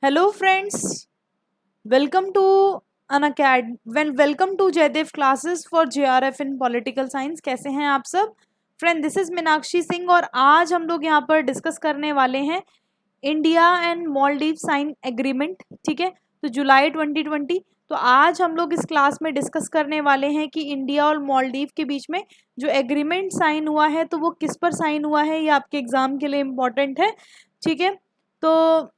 Hello friends, welcome to welcome to Jaidev classes for JRF in political science. कैसे हैं आप सब friend? This is Meenakshi Singh और आज हम लोग यहाँ पर डिस्कस करने वाले हैं India and Maldives sign agreement. ठीक है, तो जुलाई 2020। तो आज हम लोग इस क्लास में डिस्कस करने वाले हैं कि इंडिया और मालदीव के बीच में जो एग्रीमेंट साइन हुआ है तो वो किस पर साइन हुआ है, ये आपके एग्जाम के लिए इम्पोर्टेंट है। ठीक है, तो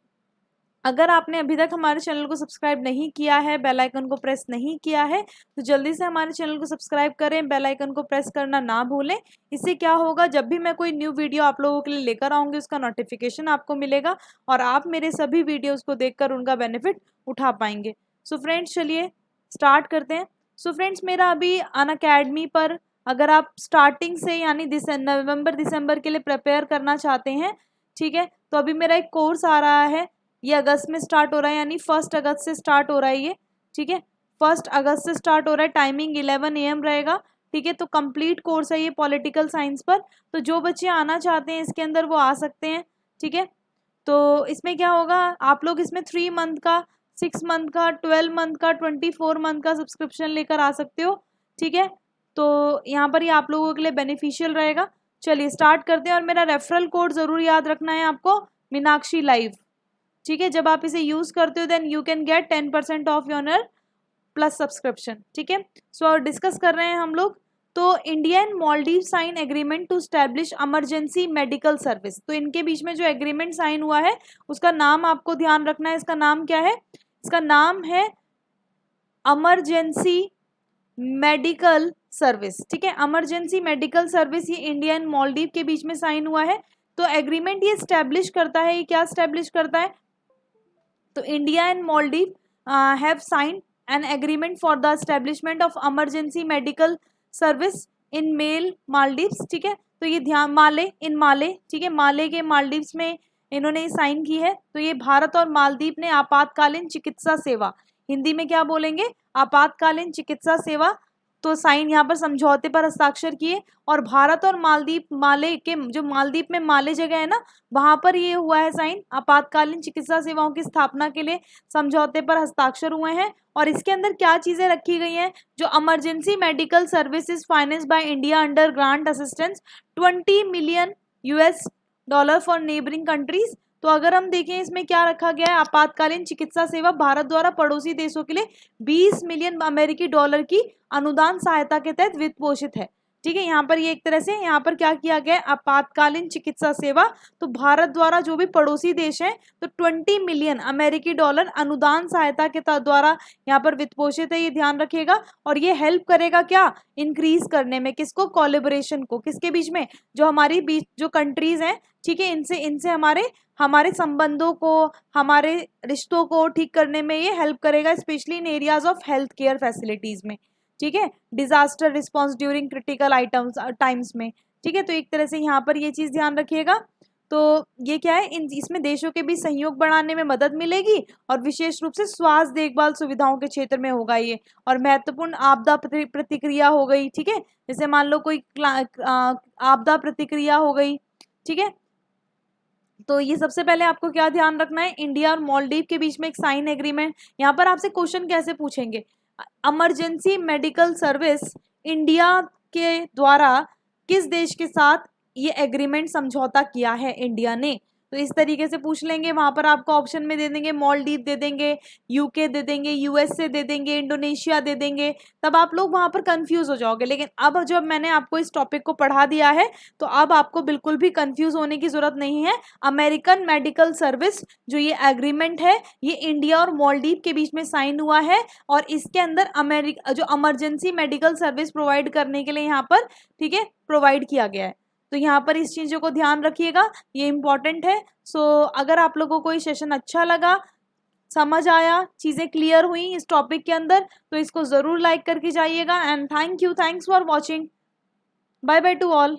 अगर आपने अभी तक हमारे चैनल को सब्सक्राइब नहीं किया है, बेल आइकन को प्रेस नहीं किया है, तो जल्दी से हमारे चैनल को सब्सक्राइब करें, बेल आइकन को प्रेस करना ना भूलें। इससे क्या होगा, जब भी मैं कोई न्यू वीडियो आप लोगों के लिए लेकर आऊँगी उसका नोटिफिकेशन आपको मिलेगा और आप मेरे सभी वीडियोज़ को देखकर उनका बेनिफिट उठा पाएंगे। सो फ्रेंड्स, चलिए स्टार्ट करते हैं। सो फ्रेंड्स, मेरा अभी अनअकैडमी पर अगर आप स्टार्टिंग से यानी नवंबर दिसंबर के लिए प्रिपेयर करना चाहते हैं, ठीक है, तो अभी मेरा एक कोर्स आ रहा है। ये अगस्त में स्टार्ट हो रहा है, यानी 1 अगस्त से स्टार्ट हो रहा है ये। ठीक है, 1 अगस्त से स्टार्ट हो रहा है, टाइमिंग 11 AM रहेगा। ठीक है, तो कंप्लीट कोर्स है ये पॉलिटिकल साइंस पर। तो जो बच्चे आना चाहते हैं इसके अंदर वो आ सकते हैं। ठीक है, तो इसमें क्या होगा, आप लोग इसमें 3 मंथ का, 6 मंथ का, 12 मंथ का, 24 मंथ का सब्सक्रिप्शन लेकर आ सकते हो। ठीक है, तो यहाँ पर ये आप लोगों के लिए बेनिफिशियल रहेगा। चलिए स्टार्ट करते हैं और मेरा रेफरल कोड ज़रूर याद रखना है आपको, मीनाक्षी लाइव। ठीक है, जब आप इसे यूज करते हो then you can get 10% off your plus subscription. ठीक है, सो डिस्कस कर रहे हैं हम लोग। तो India and Maldives sign agreement to establish emergency medical service. तो इनके बीच में जो एग्रीमेंट साइन हुआ है उसका नाम आपको ध्यान रखना है। इसका नाम क्या है? इसका नाम है इमरजेंसी मेडिकल सर्विस। ठीक है, इमरजेंसी मेडिकल सर्विस ये इंडिया एंड मालदीव के बीच में साइन हुआ है। तो एग्रीमेंट ये स्टैब्लिश करता है, ये क्या स्टैब्लिश करता है? तो India and Maldives have signed an agreement for the establishment of emergency medical service in Male Maldives. ठीक है, तो ये ध्यान माले, ठीक है, माले के मालदीव्स में इन्होंने साइन की है। तो ये भारत और मालदीव ने आपातकालीन चिकित्सा सेवा, हिंदी में क्या बोलेंगे, आपातकालीन चिकित्सा सेवा, तो साइन यहाँ पर समझौते पर हस्ताक्षर किए। और भारत और मालदीव, माले के जो मालदीव में माले जगह है ना, वहां पर ये हुआ है साइन, आपातकालीन चिकित्सा सेवाओं की स्थापना के लिए समझौते पर हस्ताक्षर हुए हैं। और इसके अंदर क्या चीजें रखी गई हैं? जो emergency medical services finance by India under grant assistance $20 million for neighbouring countries. तो अगर हम देखें इसमें क्या रखा गया है, आपातकालीन चिकित्सा सेवा भारत द्वारा पड़ोसी देशों के लिए $20 मिलियन की अनुदान सहायता के तहत वित्त पोषित है। ठीक है, यहाँ पर ये एक तरह से यहाँ पर क्या किया गया है, आपातकालीन चिकित्सा सेवा तो भारत द्वारा जो भी पड़ोसी देश हैं तो $20 मिलियन अनुदान सहायता के द्वारा यहाँ पर वित्त पोषित है, ये ध्यान रखिएगा। और ये हेल्प करेगा क्या, इंक्रीज करने में, किसको, कोलैबोरेशन को, किसके बीच में, जो हमारी बीच जो कंट्रीज हैं, ठीक है, इनसे हमारे संबंधों को, हमारे रिश्तों को ठीक करने में ये हेल्प करेगा, specially in areas of health care facilities में। ठीक है, disaster response during critical times में। ठीक है, तो एक तरह से यहाँ पर ये चीज ध्यान रखिएगा। तो ये क्या है, इसमें देशों के बीच सहयोग बढ़ाने में मदद मिलेगी और विशेष रूप से स्वास्थ्य देखभाल सुविधाओं के क्षेत्र में होगा ये। और महत्वपूर्ण आपदा प्रतिक्रिया हो गई। ठीक है, जैसे मान लो कोई आपदा प्रतिक्रिया हो गई। ठीक है, तो ये सबसे पहले आपको क्या ध्यान रखना है, इंडिया और मालदीव के बीच में एक साइन एग्रीमेंट। यहाँ पर आपसे क्वेश्चन कैसे पूछेंगे, इमरजेंसी मेडिकल सर्विस इंडिया के द्वारा किस देश के साथ ये एग्रीमेंट समझौता किया है इंडिया ने, तो इस तरीके से पूछ लेंगे। वहां पर आपको ऑप्शन में दे देंगे, मालदीव दे देंगे, यूके दे देंगे, यूएसए दे देंगे, इंडोनेशिया दे देंगे, तब आप लोग वहां पर कंफ्यूज हो जाओगे। लेकिन अब जब मैंने आपको इस टॉपिक को पढ़ा दिया है तो अब आपको बिल्कुल भी कंफ्यूज होने की जरूरत नहीं है। अमेरिकन मेडिकल सर्विस जो ये एग्रीमेंट है ये इंडिया और मालदीव के बीच में साइन हुआ है और इसके अंदर जो इमरजेंसी मेडिकल सर्विस प्रोवाइड करने के लिए यहाँ पर, ठीक है, प्रोवाइड किया गया है। तो यहाँ पर इस चीज़ों को ध्यान रखिएगा, ये इंपॉर्टेंट है। सो अगर आप लोगों को ये सेशन अच्छा लगा, समझ आया, चीज़ें क्लियर हुई इस टॉपिक के अंदर, तो इसको ज़रूर लाइक करके जाइएगा। And thanks for watching. Bye bye to all.